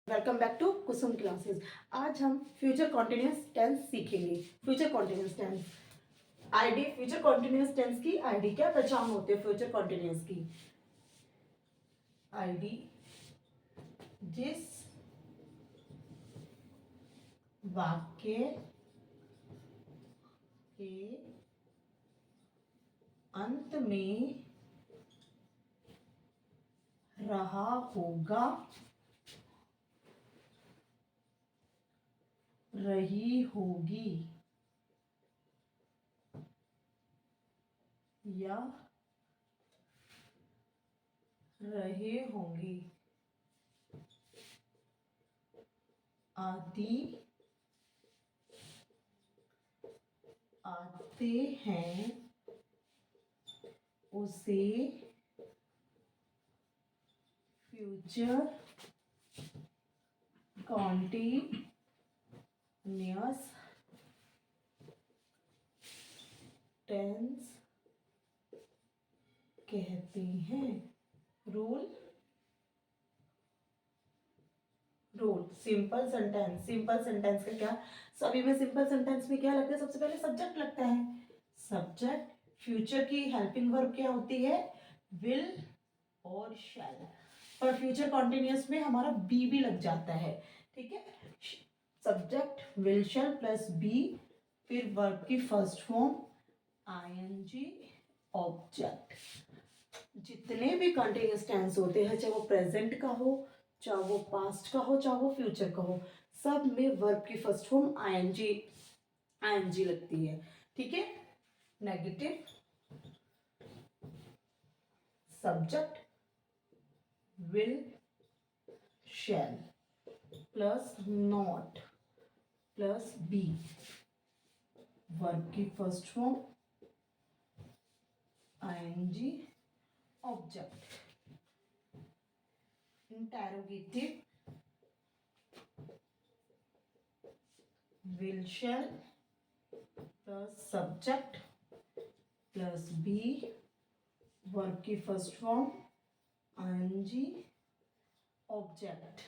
Welcome back to Kusum classes. आज हम future continuous tense सीखेंगे। Future continuous tense ID, future continuous tense की ID क्या पहचान होती है? फ्यूचर कॉन्टिन्यूस की आईडी जिस वाक्य के अंत में रहा होगा, रही होगी या रहे होंगे आदि आते हैं उसे फ्यूचर कॉन्टिन्यूअस टेंस कहते हैं। रूल सिंपल सेंटेंस का क्या? सभी में सिंपल सेंटेंस में क्या लगता है? सबसे पहले सब्जेक्ट लगता है। सब्जेक्ट, फ्यूचर की हेल्पिंग वर्ब क्या होती है? विल और शैल। पर फ्यूचर कॉन्टिन्यूअस में हमारा बी भी लग जाता है। ठीक है, subject will shall plus be, फिर वर्ब की फर्स्ट फॉर्म आईएनजी, ऑब्जेक्ट। जितने भी कंटिन्यूअस टेंस होते हैं, चाहे वो प्रेजेंट का हो, चाहे वो पास्ट का हो, चाहे वो फ्यूचर का हो, सब में वर्ब की फर्स्ट फॉर्म आईएनजी लगती है। ठीक है, negative subject will shall plus not plus be, verb की first form ING, object. Interrogative will shall plus subject plus be, verb की first form ing, object.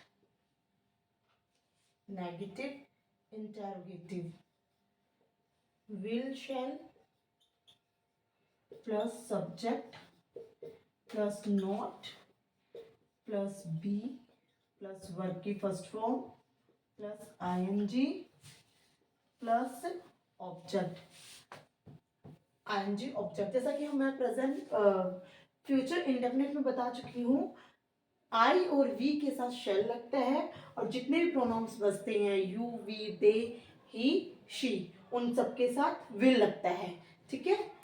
Negative interrogative will shall plus subject plus not plus be plus verb की first form plus ing plus object. ING object, जैसा कि मैं present future indefinite में बता चुकी हूँ, आई और वी के साथ शेल लगता है, और जितने भी प्रोनाउंस बचते हैं you, we, they, he, she, उन सब के साथ विल लगता है। ठीक है,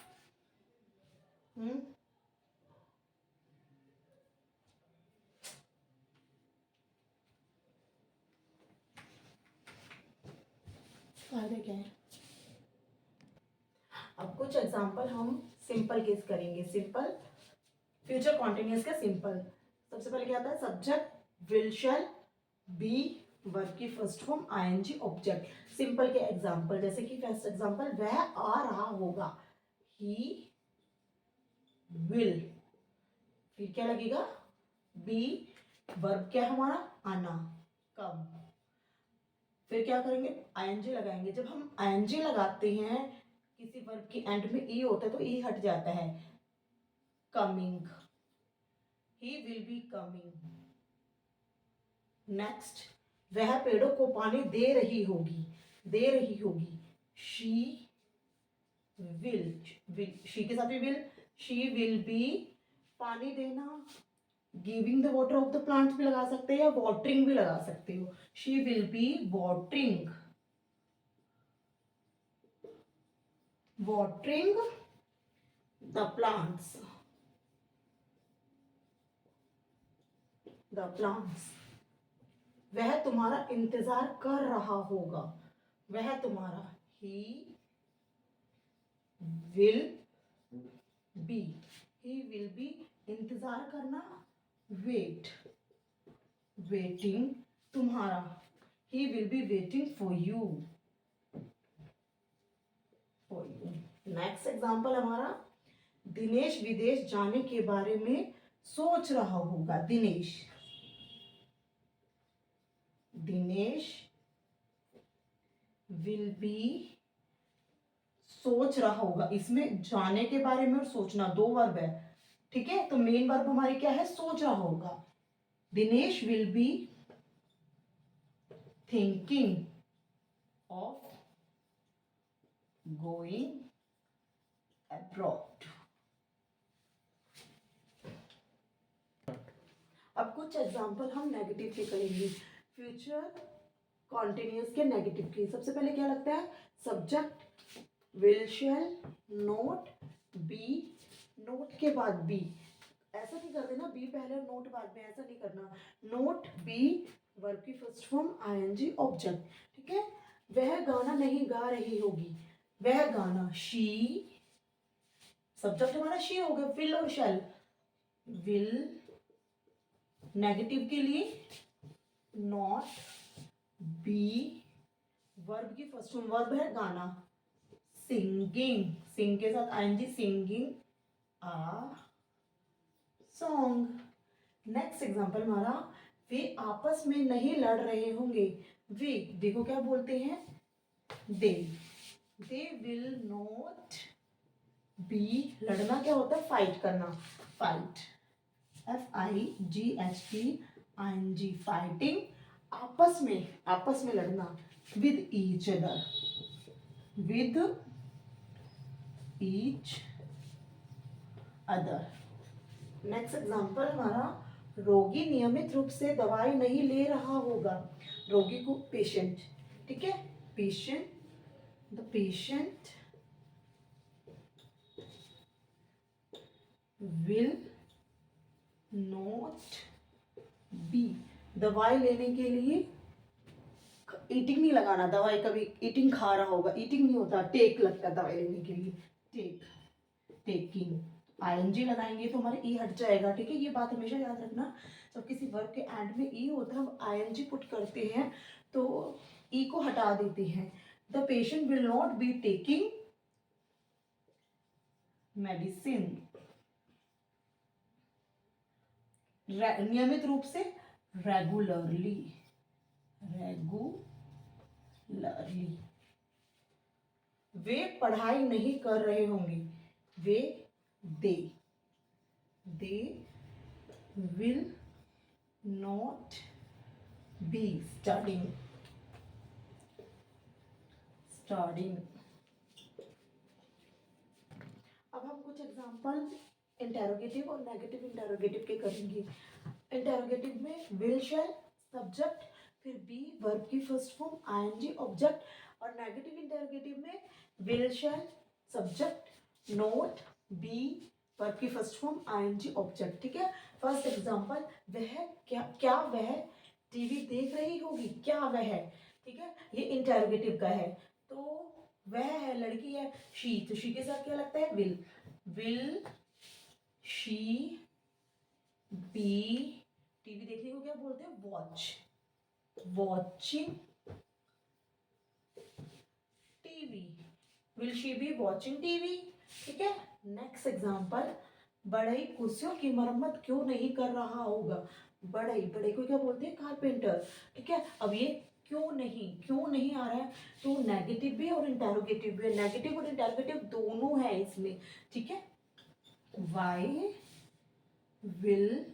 फायदे क्या है? अब कुछ एग्जांपल हम सिंपल केस करेंगे। सिंपल फ्यूचर कॉन्टिन्यूअस का सिंपल, सबसे पहले क्या आता है? Subject will shall be, verb की first form ING, object. Simple के एग्जांपल, जैसे कि फर्स्ट एग्जांपल, वह आ रहा होगा, ही विल, फिर क्या लगेगा? बी, वर्ब क्या हमारा? आना, कम। फिर क्या करेंगे? आईएनजी लगाएंगे। जब हम आईएनजी लगाते हैं किसी वर्ब की एंड में ई होता है तो ई हट जाता है। Coming, he will be coming. Next, वह पेड़ों को पानी दे रही होगी, दे रही होगी, शी विल, शी के साथ भी विल, शी विल बी, पानी देना, giving the water of the plants भी लगा सकते हैं या वाटरिंग भी लगा सकते हो। She will be watering, watering the plants, the plants. वह तुम्हारा इंतजार कर रहा होगा, वह तुम्हारा, he will be, he will be, इंतजार करना, वेट, वेटिंग, तुम्हारा, he will be waiting for you, for you. Next example हमारा, दिनेश विदेश जाने के बारे में सोच रहा होगा, दिनेश, दिनेश विल बी, सोच रहा होगा, इसमें जाने के बारे में और सोचना दो वर्ब है, ठीक है। तो मेन वर्ब हमारी क्या है, सोच रहा होगा। Dinesh will be thinking of going abroad. अब कुछ एग्जांपल हम नेगेटिव के करेंगे, फ्यूचर कॉन्टिन्यूस के नेगेटिव के। सबसे पहले क्या लगता है, subject will shall not be, not के बाद बी, ऐसा नहीं कर देना बी पहले और नोट बाद में, ऐसा नहीं करना। नोट बी वर्ब की फर्स्ट फॉर्म आईएनजी ऑब्जेक्ट, ठीक है। वह गाना नहीं गा रही होगी, वह गाना, शी, सब्जेक्ट हमारा शी हो गया, विल और शैल, विल नेगेटिव के लिए नॉट बी वर्ब की फर्स्ट फॉर्म, वर्ब है गाना, सिंगिंग, सिंग के साथ ING, singing a song. Next example हमारा, वे आपस में नहीं लड़ रहे होंगे, वे, देखो क्या बोलते हैं, दे विल नॉट बी, लड़ना क्या होता है, फाइट करना, फाइट, FIGHT ING, फाइटिंग, आपस में लड़ना, with each other, with each other. Next example हमारा, रोगी नियमित रूप से दवाई नहीं ले रहा होगा, रोगी को पेशेंट, ठीक है, patient, the patient will not B, दवाई लेने के लिए ईटिंग नहीं लगाना, दवाई कभी ईटिंग खा रहा होगा, ईटिंग नहीं होता, टेक लगता है दवाई लेने के लिए, टेक, टेकिंग, आईएनजी लगाएंगे तो हमारे ई हट जाएगा, ठीक है। ये बात हमेशा याद रखना, जब किसी वर्ब के एंड में ई होता है हम आईएनजी पुट करते हैं तो ई को हटा देते हैं। The patient will not be taking medicine, नियमित रूप से, रेगुलरली, रेगुलरली। वे पढ़ाई नहीं कर रहे होंगे, वे, they will not be studying, अब हम कुछ एग्जांपल इंटेरोगेटिव और नेगेटिव इंटेरोगेटिव के करेंगे। इंटेरोगेटिव में विल शैल सब्जेक्ट, फिर बी वर्ब की फर्स्ट फॉर्म आईएनजी ऑब्जेक्ट, और नेगेटिव इंटेरोगेटिव में will shall subject, not be verb की फर्स्ट फॉर्म आईएनजी ऑब्जेक्ट, ठीक है। फर्स्ट एग्जांपल, वह क्या वह टीवी देख रही होगी, क्या वह, ठीक है, ये इंटेरोगेटिव का है। तो वह है, लड़की है, शी, तो शी के साथ क्या लगता है, विल शी बी, टीवी देखने को क्या बोलते हैं, watching TV, will she be watching TV, ठीक है। नेक्स्ट एग्जांपल, बढ़ई कुर्सियों की मरम्मत क्यों नहीं कर रहा होगा, बढ़ई, बड़े को क्या बोलते हैं, कारपेंटर, ठीक है। अब ये क्यों नहीं आ रहा है, तो नेगेटिव भी और इंटेरोगेटिव भी है, नेगेटिव और इंटेरोगेटिव दोनों है इसमें, ठीक है। वाई विल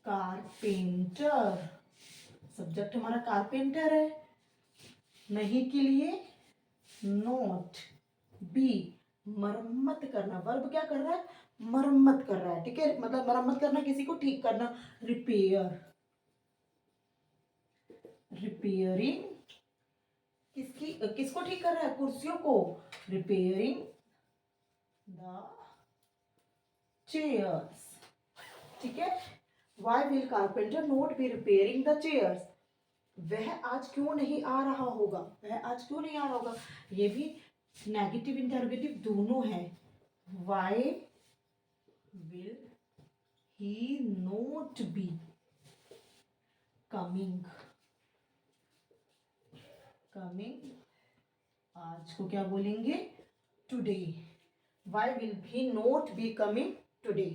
कारपेंटर, सब्जेक्ट हमारा कारपेंटर है, नहीं के लिए नॉट बी मरम्मत करना, वर्ब क्या कर रहा है, मरम्मत कर रहा है, ठीक है, मतलब मरम्मत करना, किसी को ठीक करना, रिपेयरिंग, किसको ठीक कर रहा है, कुर्सियों को, रिपेयरिंग द चेयर्स, ठीक है। Why will carpenter not be repairing the chairs, वह आज क्यों नहीं आ रहा होगा, ये भी नेगेटिव इंटरोगेटिव दोनों है। Why will he not be coming, आज को क्या बोलेंगे, today, why will he not be coming today.